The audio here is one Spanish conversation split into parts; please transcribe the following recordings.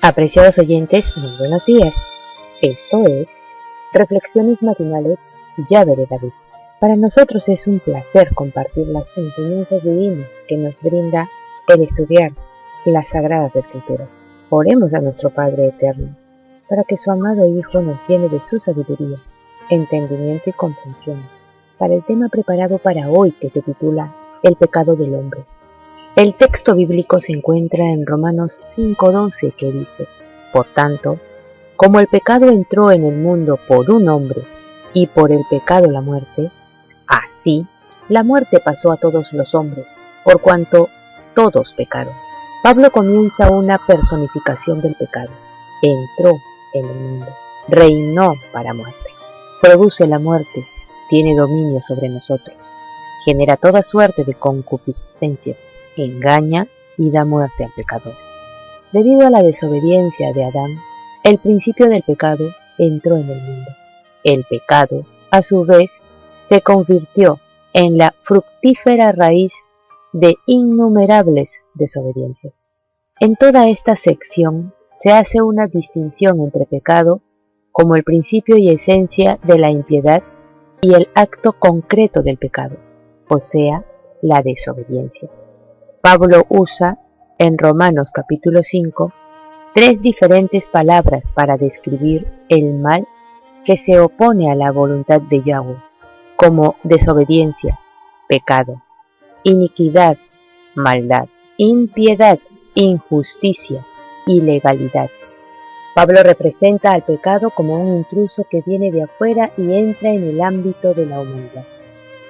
Apreciados oyentes, muy buenos días. Esto es Reflexiones Matinales Llave de David. Para nosotros es un placer compartir las enseñanzas divinas que nos brinda el estudiar las Sagradas Escrituras. Oremos a nuestro Padre Eterno para que su amado Hijo nos llene de su sabiduría, entendimiento y comprensión para el tema preparado para hoy, que se titula El pecado del hombre. El texto bíblico se encuentra en Romanos 5:12, que dice: Por tanto, como el pecado entró en el mundo por un hombre, y por el pecado la muerte, así la muerte pasó a todos los hombres, por cuanto todos pecaron. Pablo comienza una personificación del pecado. Entró en el mundo, reinó para muerte, produce la muerte, tiene dominio sobre nosotros, genera toda suerte de concupiscencias, engaña y da muerte al pecador. Debido a la desobediencia de Adán, el principio del pecado entró en el mundo. El pecado, a su vez, se convirtió en la fructífera raíz de innumerables desobediencias. En toda esta sección se hace una distinción entre pecado como el principio y esencia de la impiedad y el acto concreto del pecado, o sea, la desobediencia. Pablo usa en Romanos capítulo 5 tres diferentes palabras para describir el mal que se opone a la voluntad de Yahweh, como desobediencia, pecado, iniquidad, maldad, impiedad, injusticia, ilegalidad. Pablo representa al pecado como un intruso que viene de afuera y entra en el ámbito de la humanidad.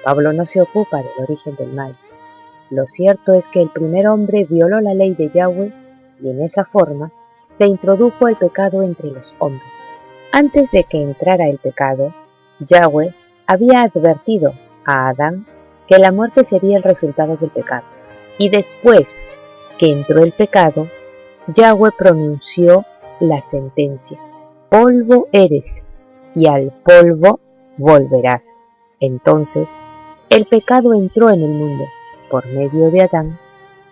Pablo no se ocupa del origen del mal. Lo cierto es que el primer hombre violó la ley de Yahweh y en esa forma se introdujo el pecado entre los hombres. Antes de que entrara el pecado, Yahweh había advertido a Adán que la muerte sería el resultado del pecado. Y después que entró el pecado, Yahweh pronunció la sentencia: polvo eres y al polvo volverás. Entonces, el pecado entró en el mundo por medio de Adán,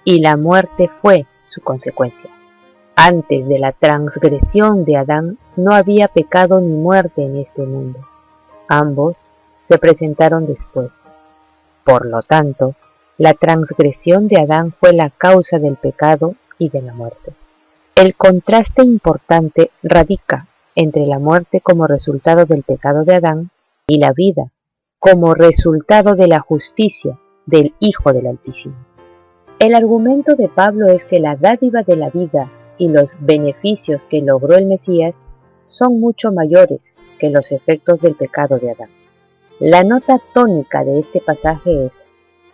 y la muerte fue su consecuencia. Antes de la transgresión de Adán no había pecado ni muerte en este mundo. Ambos se presentaron después. Por lo tanto, la transgresión de Adán fue la causa del pecado y de la muerte. El contraste importante radica entre la muerte como resultado del pecado de Adán y la vida como resultado de la justicia del Hijo del Altísimo. El argumento de Pablo es que la dádiva de la vida y los beneficios que logró el Mesías son mucho mayores que los efectos del pecado de Adán. La nota tónica de este pasaje es: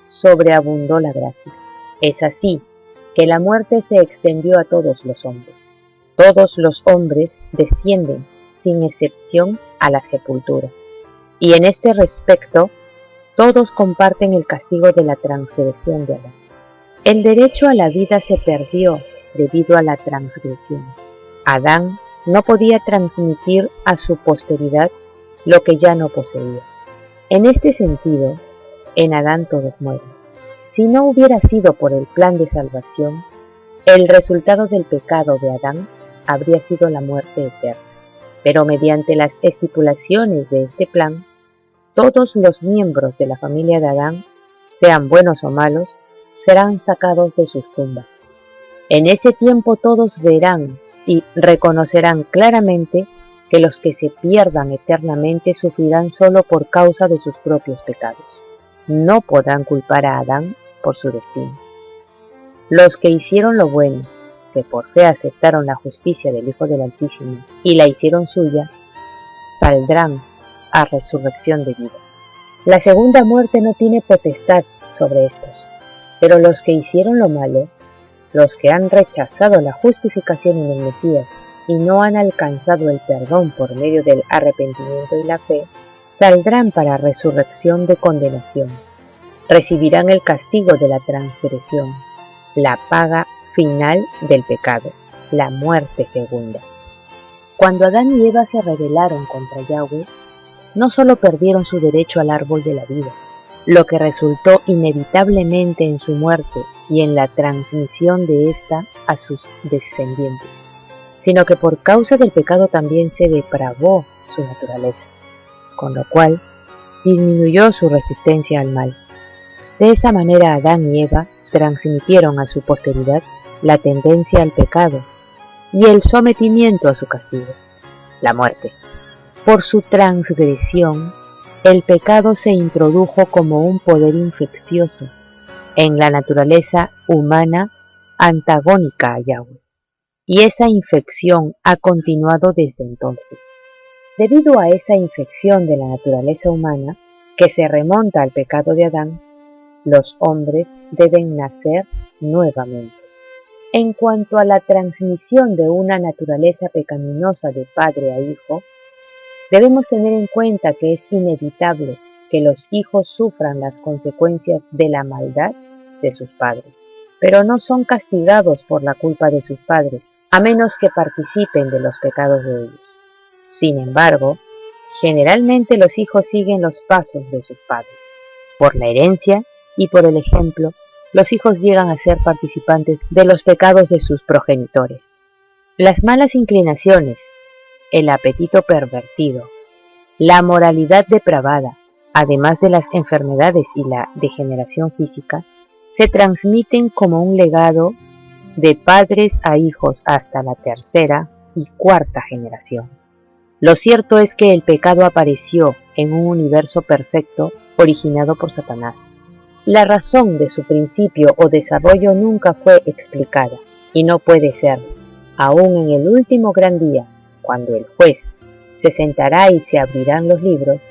sobreabundó la gracia. Es así que la muerte se extendió a todos los hombres. Todos los hombres descienden, sin excepción, a la sepultura. Y en este respecto, todos comparten el castigo de la transgresión de Adán. El derecho a la vida se perdió debido a la transgresión. Adán no podía transmitir a su posteridad lo que ya no poseía. En este sentido, en Adán todos mueren. Si no hubiera sido por el plan de salvación, el resultado del pecado de Adán habría sido la muerte eterna. Pero mediante las estipulaciones de este plan, todos los miembros de la familia de Adán, sean buenos o malos, serán sacados de sus tumbas. En ese tiempo todos verán y reconocerán claramente que los que se pierdan eternamente sufrirán solo por causa de sus propios pecados. No podrán culpar a Adán por su destino. Los que hicieron lo bueno, que por fe aceptaron la justicia del Hijo del Altísimo y la hicieron suya, saldrán a resurrección de vida. La segunda muerte no tiene potestad sobre estos, pero los que hicieron lo malo, los que han rechazado la justificación en el Mesías y no han alcanzado el perdón por medio del arrepentimiento y la fe, saldrán para resurrección de condenación. Recibirán el castigo de la transgresión, la paga final del pecado, la muerte segunda. Cuando Adán y Eva se rebelaron contra Yahweh, no solo perdieron su derecho al árbol de la vida, lo que resultó inevitablemente en su muerte y en la transmisión de ésta a sus descendientes, sino que por causa del pecado también se depravó su naturaleza, con lo cual disminuyó su resistencia al mal. De esa manera Adán y Eva transmitieron a su posteridad la tendencia al pecado y el sometimiento a su castigo, la muerte. Por su transgresión, el pecado se introdujo como un poder infeccioso en la naturaleza humana antagónica a Yahweh, y esa infección ha continuado desde entonces. Debido a esa infección de la naturaleza humana, que se remonta al pecado de Adán, los hombres deben nacer nuevamente. En cuanto a la transmisión de una naturaleza pecaminosa de padre a hijo, debemos tener en cuenta que es inevitable que los hijos sufran las consecuencias de la maldad de sus padres, pero no son castigados por la culpa de sus padres, a menos que participen de los pecados de ellos. Sin embargo, generalmente los hijos siguen los pasos de sus padres. Por la herencia y por el ejemplo, los hijos llegan a ser participantes de los pecados de sus progenitores. Las malas inclinaciones, el apetito pervertido, la moralidad depravada, además de las enfermedades y la degeneración física, se transmiten como un legado de padres a hijos hasta la tercera y cuarta generación. Lo cierto es que el pecado apareció en un universo perfecto originado por Satanás. La razón de su principio o desarrollo nunca fue explicada y no puede ser, aún en el último gran día, cuando el juez se sentará y se abrirán los libros.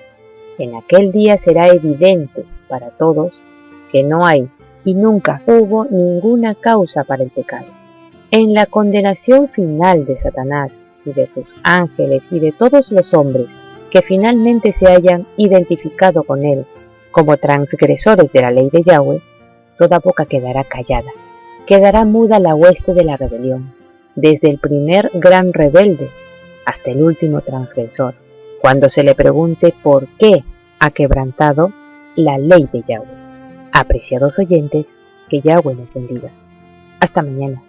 En aquel día será evidente para todos que no hay y nunca hubo ninguna causa para el pecado. En la condenación final de Satanás y de sus ángeles y de todos los hombres que finalmente se hayan identificado con él como transgresores de la ley de Yahweh, toda boca quedará callada, quedará muda la hueste de la rebelión, desde el primer gran rebelde hasta el último transgresor, cuando se le pregunte por qué ha quebrantado la ley de Yahweh. Apreciados oyentes, que Yahweh les bendiga. Hasta mañana.